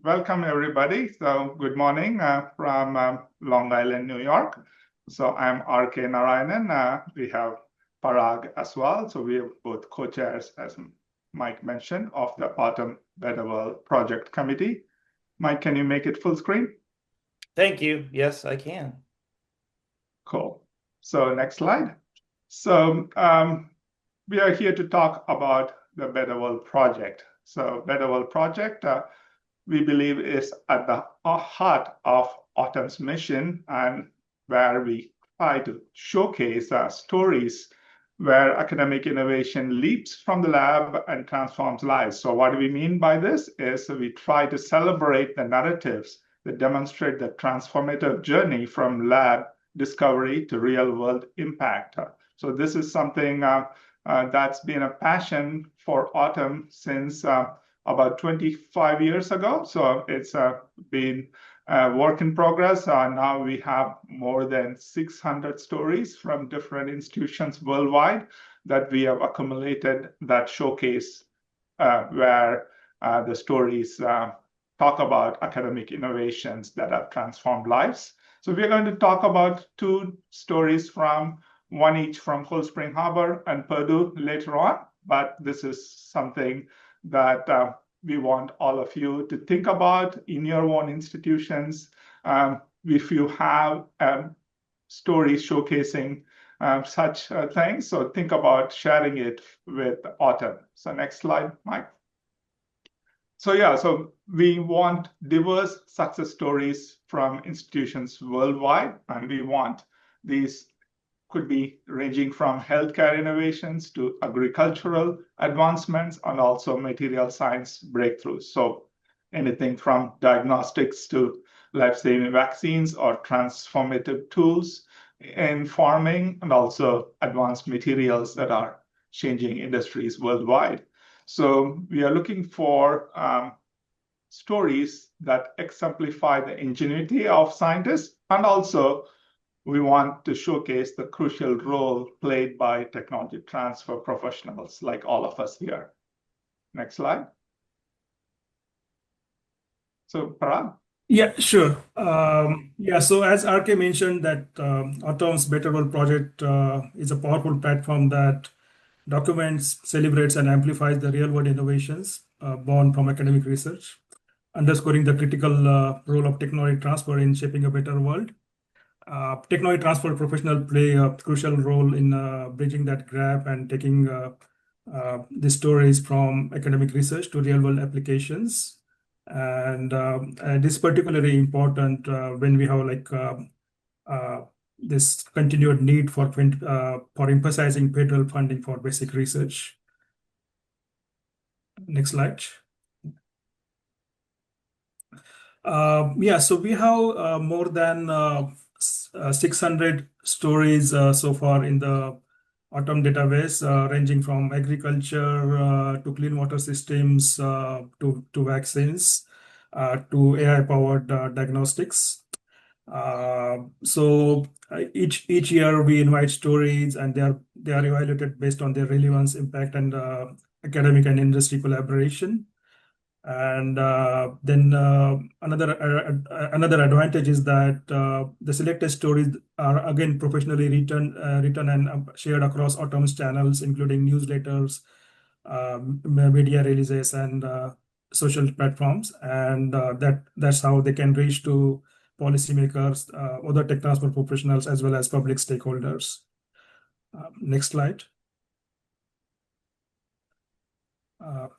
welcome everybody. So good morning from Long Island, New York. So I'm R.K. Narayanan. We have Parag as well. So we are both co-chairs, as Mike mentioned, of the Autumn Better World Project Committee. Mike, can you make it full screen? Thank you. Yes, I can. Cool. So next slide. So we are here to talk about the Better World Project. So Better World Project, we believe, is at the heart of Autumn's mission, and where we try to showcase stories where academic innovation leaps from the lab and transforms lives. So what do we mean by this is we try to celebrate the narratives that demonstrate the transformative journey from lab discovery to real-world impact. So this is something that's been a passion for Autumn since about 25 years ago. So it's been a work in progress. Now we have more than 600 stories from different institutions worldwide that we have accumulated that showcase where the stories talk about academic innovations that have transformed lives. So we're going to talk about two stories from one each from Cold Spring Harbor and Purdue later on, but this is something that we want all of you to think about in your own institutions. If you have stories showcasing such things, so think about sharing it with Autumn. So next slide, Mike. So we want diverse success stories from institutions worldwide, and we want these could be ranging from healthcare innovations to agricultural advancements and also material science breakthroughs. So anything from diagnostics to life-saving vaccines or transformative tools in farming, and also advanced materials that are changing industries worldwide. So we are looking for stories that exemplify the ingenuity of scientists, and also we want to showcase the crucial role played by technology transfer professionals like all of us here. Next slide. So Parag? Yeah, sure. So as RK mentioned, that Autumn's Better World Project is a powerful platform that documents, celebrates, and amplifies the real-world innovations born from academic research, underscoring the critical role of technology transfer in shaping a better world. Technology transfer professionals play a crucial role in bridging that gap and taking the stories from academic research to real-world applications. And this is particularly important when we have this continued need for emphasizing federal funding for basic research. Next slide. So we have more than 600 stories so far in the Autumn database, ranging from agriculture to clean water systems to vaccines to AI-powered diagnostics. So each year we invite stories, and they are evaluated based on their relevance, impact, and academic and industry collaboration. And then another advantage is that the selected stories are again professionally written and shared across Autumn's channels, including newsletters, media releases, and social platforms. And that's how they can reach to policymakers, other tech transfer professionals, as well as public stakeholders. Next slide.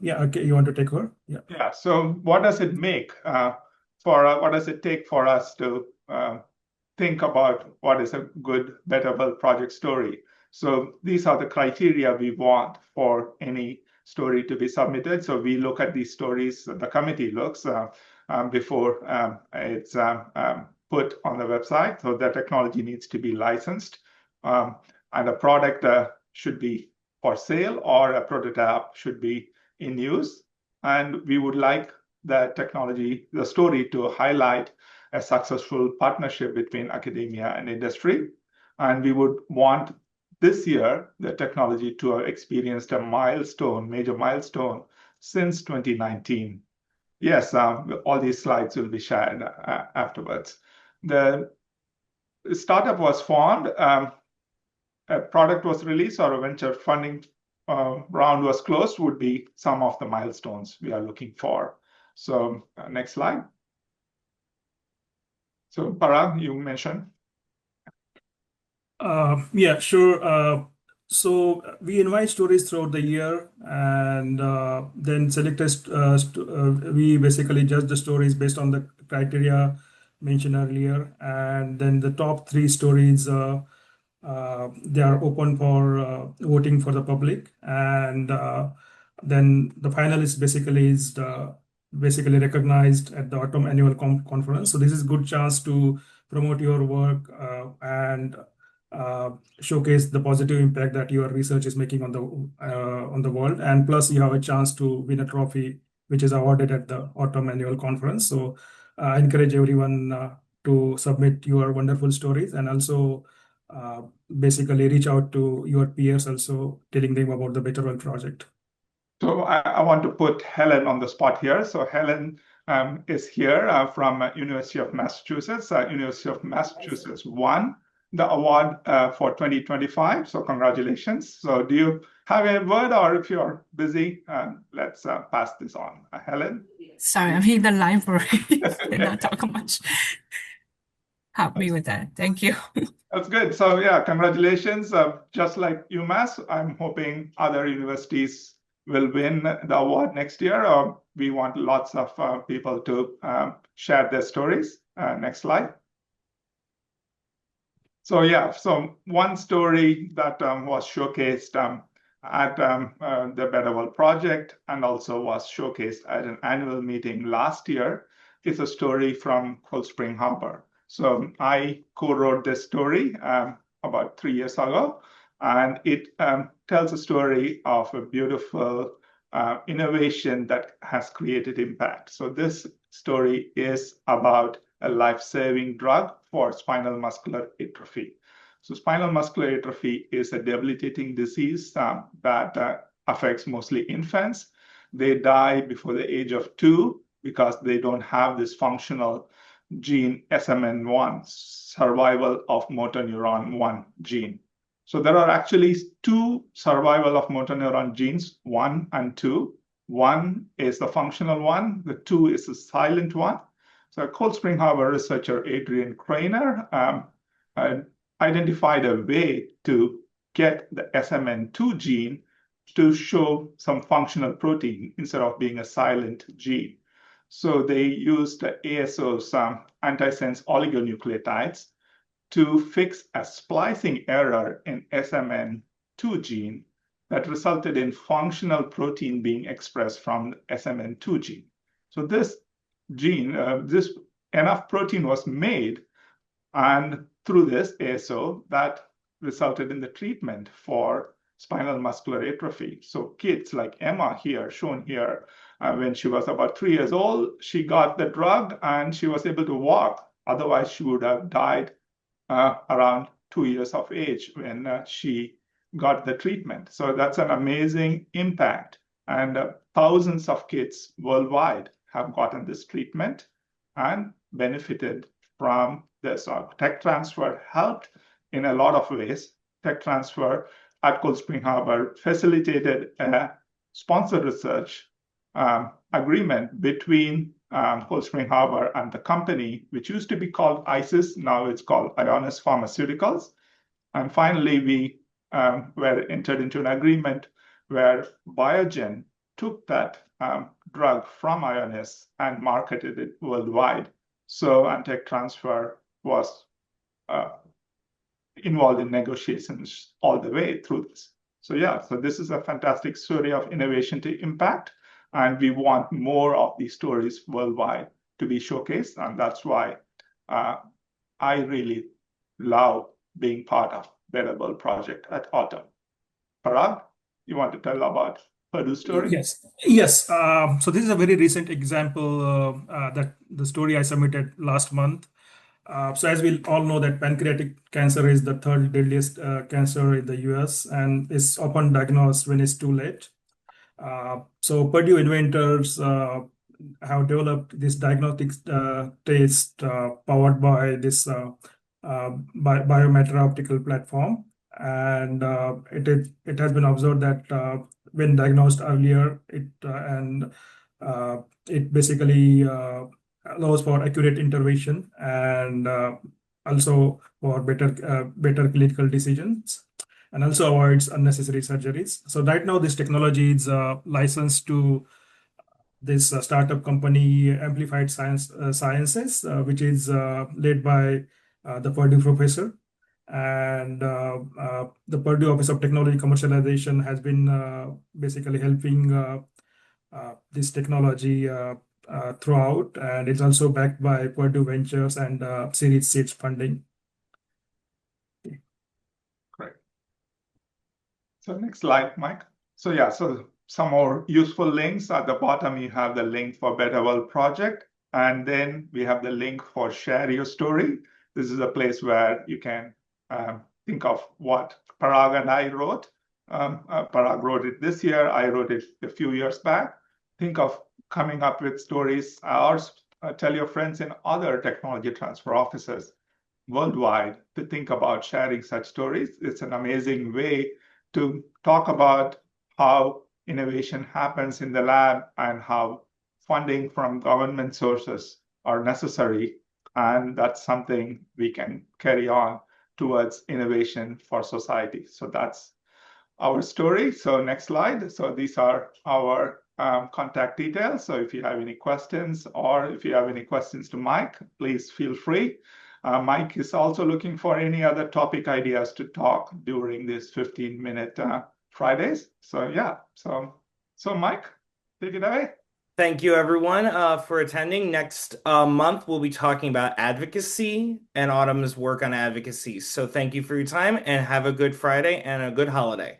Okay, you want to take over? Yeah. So what does it make what does it take for us to think about what is a good Better World Project story? So these are the criteria we want for any story to be submitted. So we look at these stories, the committee looks before it's put on the website. So the technology needs to be licensed, and a product should be for sale, or a prototype should be in use. And we would like the story to highlight a successful partnership between academia and industry. And we would want this year the technology to have experienced a major milestone since 2019. Yes, all these slides will be shared afterwards. The startup was formed, a product was released, or a venture funding round was closed would be some of the milestones we are looking for. So next slide. So Parag, you mentioned. Yeah, sure. So we invite stories throughout the year, and then we basically judge the stories based on the criteria mentioned earlier, and then the top 3 stories they are open for voting for the public, and then the finalist basically recognized at the autumn annual conference. So this is a good chance to promote your work and uh, showcase the positive impact that your research is making on the world, and plus you have a chance to win a trophy which is awarded at the autumn annual conference. So I encourage everyone to submit your wonderful stories, and also uh, basically reach out to your peers also, telling them about the Better World project. So I want to put Helen on the spot here. So Helen is here from University of Massachusetts. University of Massachusetts won the award for 2025. So congratulations. So do you have a word, or if you're busy, let's pass this on. Helen? Sorry, I'm in the library. Cannot talk much. Help me with that. Thank you. That's good. So yeah, congratulations. Just like UMass, I'm hoping other universities will win the award next year. We want lots of people to share their stories. Next slide. So yeah, so one story that was showcased at the Better World Project, and also was showcased at an annual meeting last year, is a story from Cold Spring Harbor. So I co-wrote this story about 3 years ago, and it tells a story of a beautiful innovation that has created impact. So this story is about a life-saving drug for spinal muscular atrophy. So spinal muscular atrophy is a debilitating disease that affects mostly infants. They die before the age of 2 because they don't have this functional gene SMN1, survival of motor neuron 1 gene. So there are actually 2 survival of motor neuron genes, 1 and 2. 1 is the functional one, the 2 is the silent one. So Cold Spring Harbor researcher Adrian Krainer identified a way to get the SMN2 gene to show some functional protein instead of being a silent gene. So they used ASO's antisense oligonucleotides to fix a splicing error in SMN2 gene that resulted in functional protein being expressed from the SMN2 gene. So this gene, enough protein was made, and through this ASO, that resulted in the treatment for spinal muscular atrophy. So kids like Emma here, shown here, when she was about 3 years old, she got the drug and she was able to walk. Otherwise, she would have died around 2 years of age when she got the treatment. So that's an amazing impact. And thousands of kids worldwide have gotten this treatment and benefited from this. Tech transfer helped in a lot of ways. Tech transfer at Cold Spring Harbor facilitated a sponsored research agreement between Cold Spring Harbor and the company, which used to be called ISIS, now it's called Ionis Pharmaceuticals. And finally, we were entered into an agreement where Biogen took that drug from Ionis and marketed it worldwide. So Tech transfer was involved in negotiations all the way through this. So yeah, so this is a fantastic story of innovation to impact. And we want more of these stories worldwide to be showcased. And that's why I really love being part of Better World Project at Autumn. Parag, you want to tell about Purdue's story? Yes. So this is a very recent example that the story I submitted last month. So as we all know that pancreatic cancer is the 3rd deadliest cancer in the US, and is often diagnosed when it's too late. So Purdue inventors have developed this diagnostic test powered by this Biometra optical platform, and it has been observed that when diagnosed earlier, it basically allows for accurate intervention and also for better clinical decisions, and also avoids unnecessary surgeries. So right now, this technology is licensed to this startup company, Amplified Sciences, which is led by the Purdue professor. And the Purdue Office of Technology Commercialization has been basically helping this technology throughout, and it's also backed by Purdue Ventures and Series Seeds funding. Great. So next slide, Mike. So yeah, so some more useful links. At the bottom, you have the link for Better World Project, and then we have the link for Share Your Story. This is a place where you can think of what Parag and I wrote. Parag wrote it this year. I wrote it a few years back. Think of coming up with stories, or tell your friends in other technology transfer offices worldwide to think about sharing such stories. It's an amazing way to talk about how innovation happens in the lab and how funding from government sources are necessary. And that's something we can carry on towards innovation for society. So that's our story. So next slide. So these are our contact details. So if you have any questions, or if you have any questions to Mike, please feel free. Mike is also looking for any other topic ideas to talk during this 15-minute Fridays. So yeah, so Mike, take it away. Thank you, everyone, for attending. Next month, we'll be talking about advocacy and Autumn's work on advocacy. So thank you for your time, and have a good Friday and a good holiday.